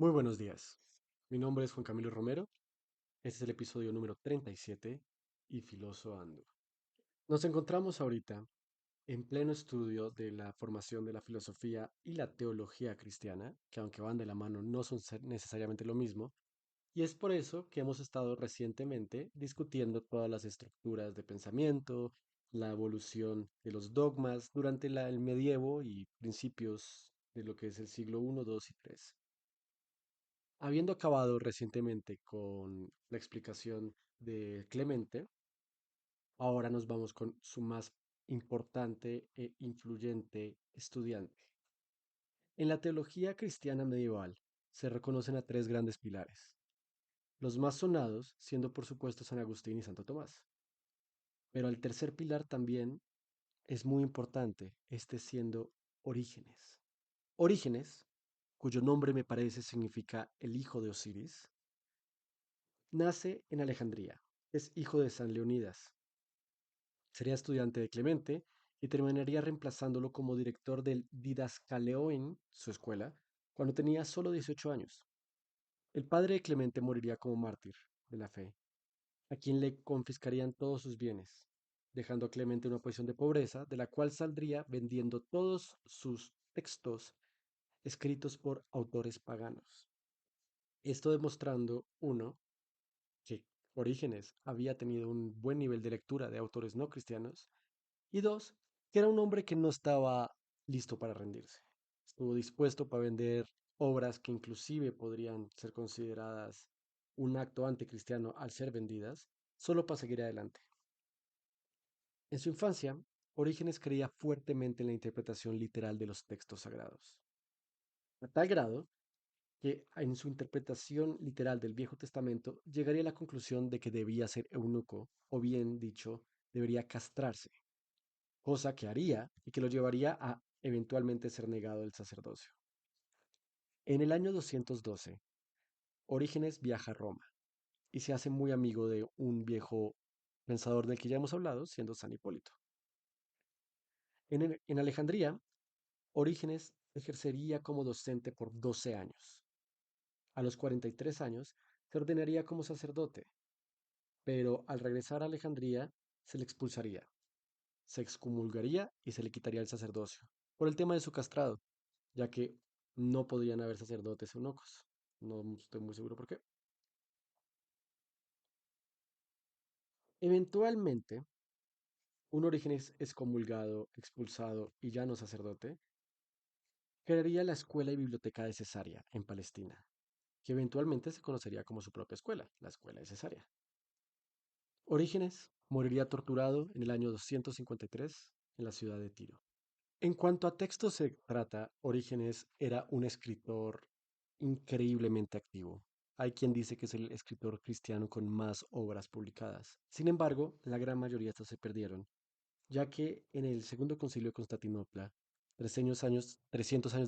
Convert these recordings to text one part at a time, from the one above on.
Muy buenos días. Mi nombre es Juan Camilo Romero. Este es el episodio número 37 y Filosoando. Nos encontramos ahorita en pleno estudio de la formación de la filosofía y la teología cristiana, que aunque van de la mano no son necesariamente lo mismo, y es por eso que hemos estado recientemente discutiendo todas las estructuras de pensamiento, la evolución de los dogmas durante el medievo y principios de lo que es el siglo I, II y III. Habiendo acabado recientemente con la explicación de Clemente, ahora nos vamos con su más importante e influyente estudiante. En la teología cristiana medieval se reconocen a tres grandes pilares, los más sonados siendo por supuesto San Agustín y Santo Tomás. Pero el tercer pilar también es muy importante, este siendo Orígenes. Orígenes, cuyo nombre me parece significa el hijo de Osiris, nace en Alejandría. Es hijo de San Leonidas. Sería estudiante de Clemente y terminaría reemplazándolo como director del Didascaleoin, su escuela, cuando tenía solo 18 años. El padre de Clemente moriría como mártir de la fe, a quien le confiscarían todos sus bienes, dejando a Clemente en una posición de pobreza, de la cual saldría vendiendo todos sus textos escritos por autores paganos. Esto demostrando, uno, que Orígenes había tenido un buen nivel de lectura de autores no cristianos, y dos, que era un hombre que no estaba listo para rendirse. Estuvo dispuesto para vender obras que inclusive podrían ser consideradas un acto anticristiano al ser vendidas, solo para seguir adelante. En su infancia, Orígenes creía fuertemente en la interpretación literal de los textos sagrados, a tal grado que en su interpretación literal del Viejo Testamento llegaría a la conclusión de que debía ser eunuco, o bien dicho, debería castrarse, cosa que haría y que lo llevaría a eventualmente ser negado el sacerdocio. En el año 212, Orígenes viaja a Roma y se hace muy amigo de un viejo pensador del que ya hemos hablado, siendo San Hipólito. En Alejandría, Orígenes ejercería como docente por 12 años. A los 43 años se ordenaría como sacerdote, pero al regresar a Alejandría se le expulsaría, se excomulgaría y se le quitaría el sacerdocio, por el tema de su castrado, ya que no podían haber sacerdotes eunucos. No estoy muy seguro por qué. Eventualmente, un Orígenes excomulgado, expulsado y ya no sacerdote, crearía la escuela y biblioteca de Cesarea, en Palestina, que eventualmente se conocería como su propia escuela, la escuela de Cesarea. Orígenes moriría torturado en el año 253 en la ciudad de Tiro. En cuanto a textos se trata, Orígenes era un escritor increíblemente activo. Hay quien dice que es el escritor cristiano con más obras publicadas. Sin embargo, la gran mayoría de estas se perdieron, ya que en el Segundo Concilio de Constantinopla, 300 años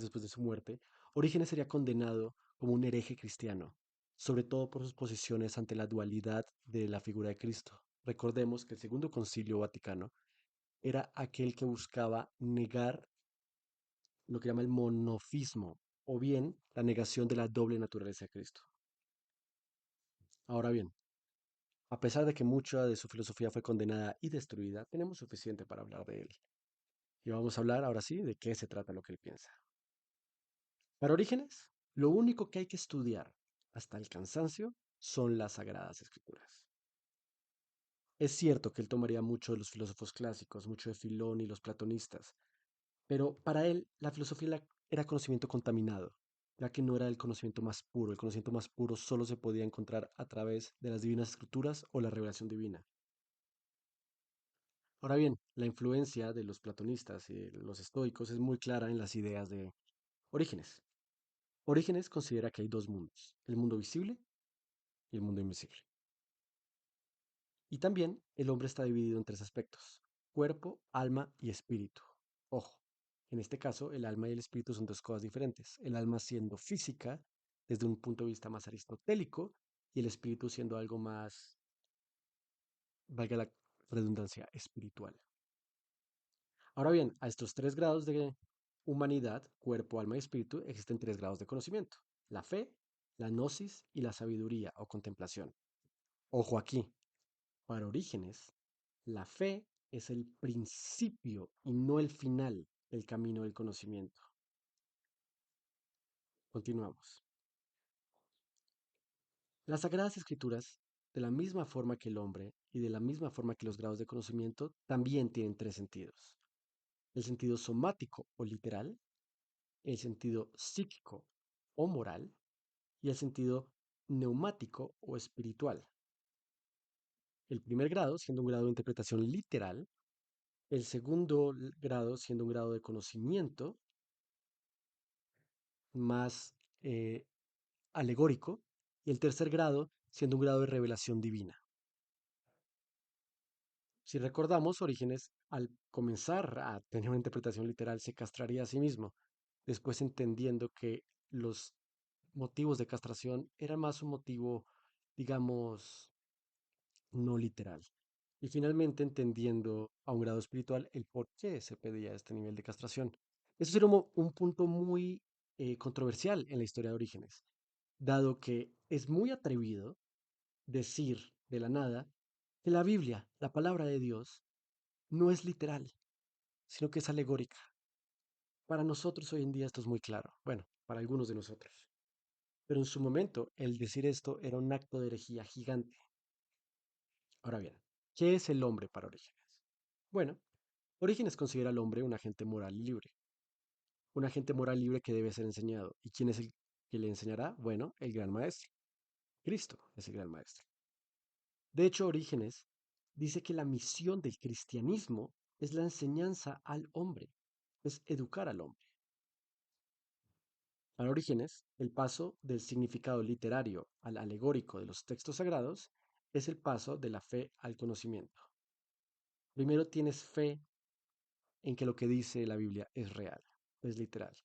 después de su muerte, Orígenes sería condenado como un hereje cristiano, sobre todo por sus posiciones ante la dualidad de la figura de Cristo. Recordemos que el Segundo Concilio Vaticano era aquel que buscaba negar lo que llama el monofismo, o bien la negación de la doble naturaleza de Cristo. Ahora bien, a pesar de que mucha de su filosofía fue condenada y destruida, tenemos suficiente para hablar de él. Y vamos a hablar ahora sí de qué se trata lo que él piensa. Para Orígenes, lo único que hay que estudiar hasta el cansancio son las sagradas escrituras. Es cierto que él tomaría mucho de los filósofos clásicos, mucho de Filón y los platonistas, pero para él la filosofía era conocimiento contaminado, ya que no era el conocimiento más puro. El conocimiento más puro solo se podía encontrar a través de las divinas escrituras o la revelación divina. Ahora bien, la influencia de los platonistas y de los estoicos es muy clara en las ideas de Orígenes. Orígenes considera que hay dos mundos, el mundo visible y el mundo invisible. Y también el hombre está dividido en tres aspectos, cuerpo, alma y espíritu. Ojo, en este caso el alma y el espíritu son dos cosas diferentes, el alma siendo física desde un punto de vista más aristotélico y el espíritu siendo algo más, valga la redundancia, espiritual. Ahora bien, a estos tres grados de humanidad, cuerpo, alma y espíritu, existen tres grados de conocimiento, la fe, la gnosis y la sabiduría o contemplación. Ojo aquí, para Orígenes, la fe es el principio y no el final del camino del conocimiento. Continuamos. Las Sagradas Escrituras, de la misma forma que el hombre y de la misma forma que los grados de conocimiento, también tienen tres sentidos. El sentido somático o literal, el sentido psíquico o moral y el sentido neumático o espiritual. El primer grado siendo un grado de interpretación literal, el segundo grado siendo un grado de conocimiento más alegórico y el tercer grado siendo un grado de revelación divina. Si recordamos, Orígenes, al comenzar a tener una interpretación literal, se castraría a sí mismo, después entendiendo que los motivos de castración eran más un motivo, digamos, no literal. Y finalmente entendiendo a un grado espiritual el por qué se pedía este nivel de castración. Eso sería un punto muy controversial en la historia de Orígenes, dado que es muy atrevido decir de la nada que la Biblia, la palabra de Dios, no es literal, sino que es alegórica. Para nosotros hoy en día esto es muy claro, bueno, para algunos de nosotros. Pero en su momento el decir esto era un acto de herejía gigante. Ahora bien, ¿qué es el hombre para Orígenes? Bueno, Orígenes considera al hombre un agente moral libre, un agente moral libre que debe ser enseñado. ¿Y quién es el que le enseñará? Bueno, el gran maestro. Cristo es el gran maestro. De hecho, Orígenes dice que la misión del cristianismo es la enseñanza al hombre, es educar al hombre. Para Orígenes, el paso del significado literario al alegórico de los textos sagrados es el paso de la fe al conocimiento. Primero tienes fe en que lo que dice la Biblia es real, es literal,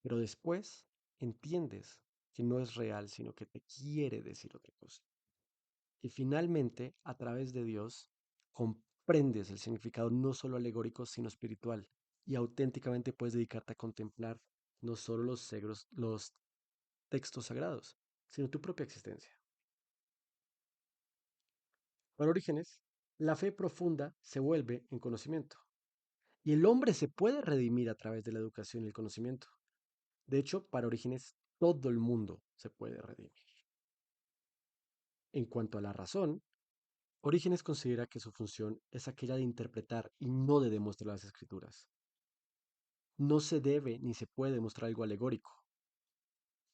pero después entiendes que no es real, sino que te quiere decir otra cosa. Y finalmente, a través de Dios, comprendes el significado no solo alegórico, sino espiritual, y auténticamente puedes dedicarte a contemplar no solo los textos sagrados, sino tu propia existencia. Para Orígenes, la fe profunda se vuelve en conocimiento, y el hombre se puede redimir a través de la educación y el conocimiento. De hecho, para Orígenes, todo el mundo se puede redimir. En cuanto a la razón, Orígenes considera que su función es aquella de interpretar y no de demostrar las escrituras. No se debe ni se puede demostrar algo alegórico.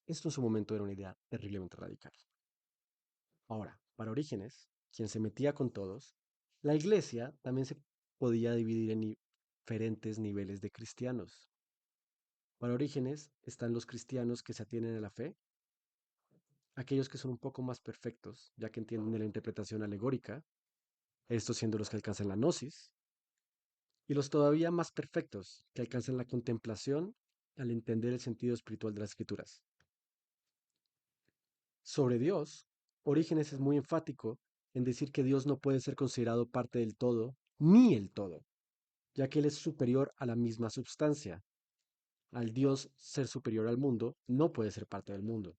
Esto en su momento era una idea terriblemente radical. Ahora, para Orígenes, quien se metía con todos, la iglesia también se podía dividir en diferentes niveles de cristianos. Para Orígenes están los cristianos que se atienen a la fe, aquellos que son un poco más perfectos, ya que entienden de la interpretación alegórica, estos siendo los que alcanzan la gnosis, y los todavía más perfectos, que alcanzan la contemplación al entender el sentido espiritual de las escrituras. Sobre Dios, Orígenes es muy enfático en decir que Dios no puede ser considerado parte del todo, ni el todo, ya que Él es superior a la misma substancia. Al Dios ser superior al mundo, no puede ser parte del mundo,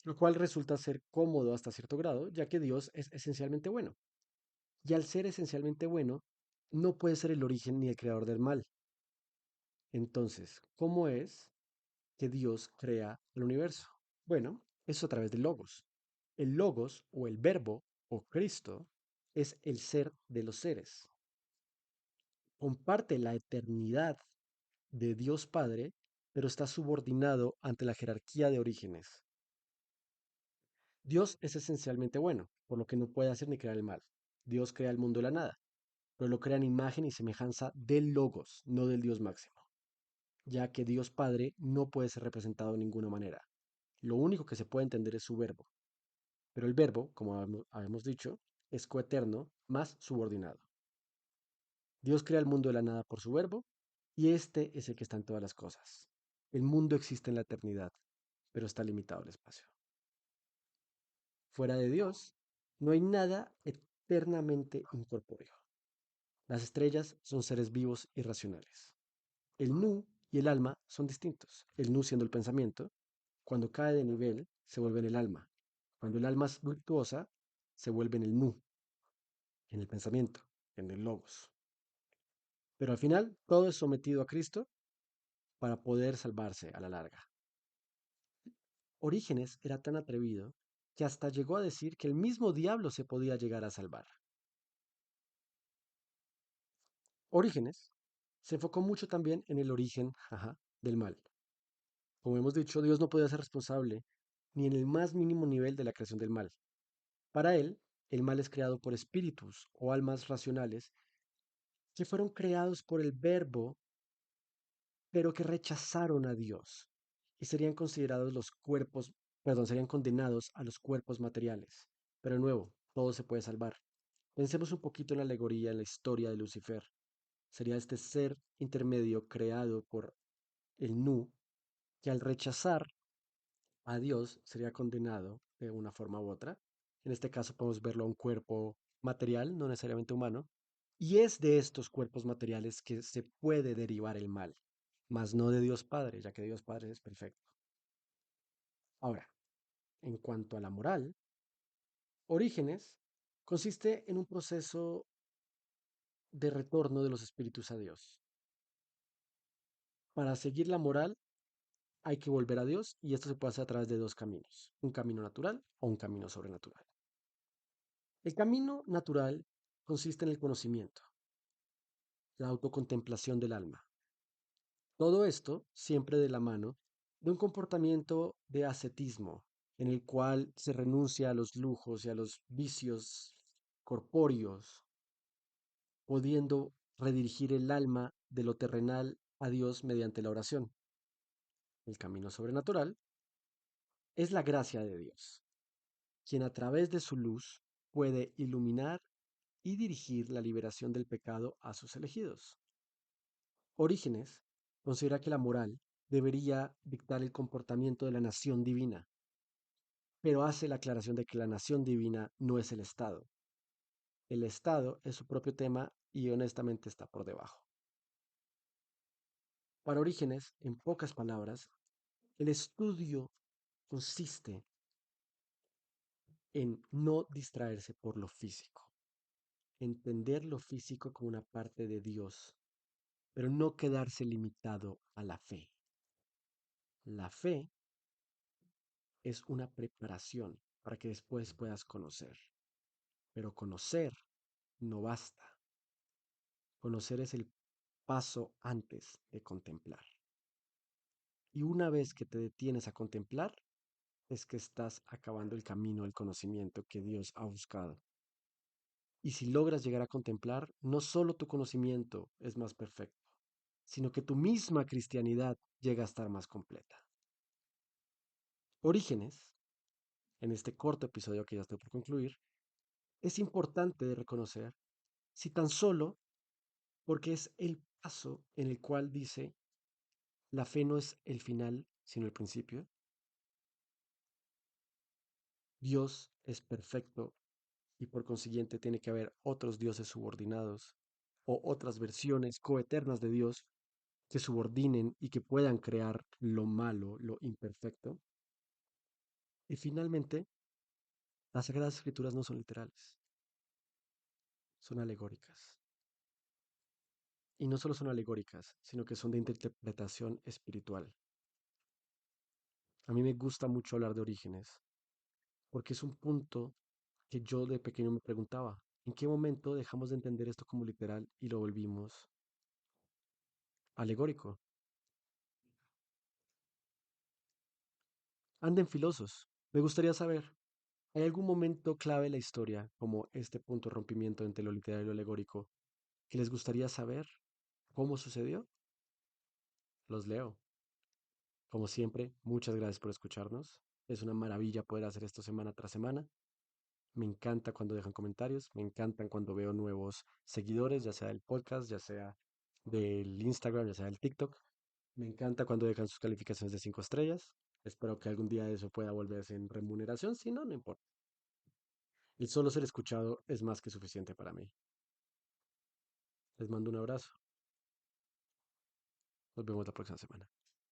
lo cual resulta ser cómodo hasta cierto grado, ya que Dios es esencialmente bueno. Y al ser esencialmente bueno, no puede ser el origen ni el creador del mal. Entonces, ¿cómo es que Dios crea el universo? Bueno, eso a través del logos. El logos o el verbo o Cristo es el ser de los seres. Comparte la eternidad de Dios Padre, pero está subordinado ante la jerarquía de orígenes. Dios es esencialmente bueno, por lo que no puede hacer ni crear el mal. Dios crea el mundo de la nada, pero lo crea en imagen y semejanza del logos, no del Dios máximo, ya que Dios Padre no puede ser representado de ninguna manera. Lo único que se puede entender es su verbo, pero el verbo, como habíamos dicho, es coeterno más subordinado. Dios crea el mundo de la nada por su verbo y este es el que está en todas las cosas. El mundo existe en la eternidad, pero está limitado al espacio. Fuera de Dios, no hay nada eternamente incorpóreo. Las estrellas son seres vivos y racionales. El nu y el alma son distintos. El nu siendo el pensamiento, Cuando cae de nivel, se vuelve en el alma. Cuando el alma es virtuosa, se vuelve en el nu, en el pensamiento, en el logos. Pero al final, todo es sometido a Cristo para poder salvarse a la larga. Orígenes era tan atrevido que hasta llegó a decir que el mismo diablo se podía llegar a salvar. Orígenes se enfocó mucho también en el origen, del mal. Como hemos dicho, Dios no podía ser responsable ni en el más mínimo nivel de la creación del mal. Para él, el mal es creado por espíritus o almas racionales que fueron creados por el verbo, pero que rechazaron a Dios y serían considerados los cuerpos, perdón, serían condenados a los cuerpos materiales. Pero de nuevo, todo se puede salvar. Pensemos un poquito en la alegoría, en la historia de Lucifer. Sería este ser intermedio creado por el Nu, que al rechazar a Dios sería condenado de una forma u otra. En este caso podemos verlo a un cuerpo material, no necesariamente humano, y es de estos cuerpos materiales que se puede derivar el mal, mas no de Dios Padre, ya que Dios Padre es perfecto. Ahora, en cuanto a la moral, Orígenes consiste en un proceso de retorno de los espíritus a Dios. Para seguir la moral hay que volver a Dios y esto se puede hacer a través de dos caminos, un camino natural o un camino sobrenatural. El camino natural consiste en el conocimiento, la autocontemplación del alma. Todo esto siempre de la mano de un comportamiento de ascetismo, en el cual se renuncia a los lujos y a los vicios corpóreos, pudiendo redirigir el alma de lo terrenal a Dios mediante la oración. El camino sobrenatural es la gracia de Dios, quien a través de su luz puede iluminar y dirigir la liberación del pecado a sus elegidos. Orígenes considera que la moral debería dictar el comportamiento de la nación divina, pero hace la aclaración de que la nación divina no es el Estado. El Estado es su propio tema y honestamente está por debajo. Para Orígenes, en pocas palabras, el estudio consiste en no distraerse por lo físico, entender lo físico como una parte de Dios, pero no quedarse limitado a la fe. La fe es una preparación para que después puedas conocer, pero conocer no basta. Conocer es el paso antes de contemplar. Y una vez que te detienes a contemplar, es que estás acabando el camino del conocimiento que Dios ha buscado. Y si logras llegar a contemplar, no solo tu conocimiento es más perfecto, sino que tu misma cristianidad llega a estar más completa. Orígenes, en este corto episodio que ya estoy por concluir, es importante de reconocer si tan solo porque es el paso en el cual dice, la fe no es el final, sino el principio. Dios es perfecto y por consiguiente tiene que haber otros dioses subordinados o otras versiones coeternas de Dios que subordinen y que puedan crear lo malo, lo imperfecto. Y finalmente, las Sagradas Escrituras no son literales, son alegóricas. Y no solo son alegóricas, sino que son de interpretación espiritual. A mí me gusta mucho hablar de Orígenes, porque es un punto que yo de pequeño me preguntaba, ¿en qué momento dejamos de entender esto como literal y lo volvimos alegórico? Anden filosos. Me gustaría saber, ¿hay algún momento clave en la historia, como este punto de rompimiento entre lo literal y lo alegórico, que les gustaría saber cómo sucedió? Los leo. Como siempre, muchas gracias por escucharnos. Es una maravilla poder hacer esto semana tras semana. Me encanta cuando dejan comentarios, me encantan cuando veo nuevos seguidores, ya sea del podcast, ya sea del Instagram, ya sea del TikTok. Me encanta cuando dejan sus calificaciones de 5 estrellas. Espero que algún día eso pueda volverse en remuneración, si no, no importa. El solo ser escuchado es más que suficiente para mí. Les mando un abrazo. Nos vemos la próxima semana.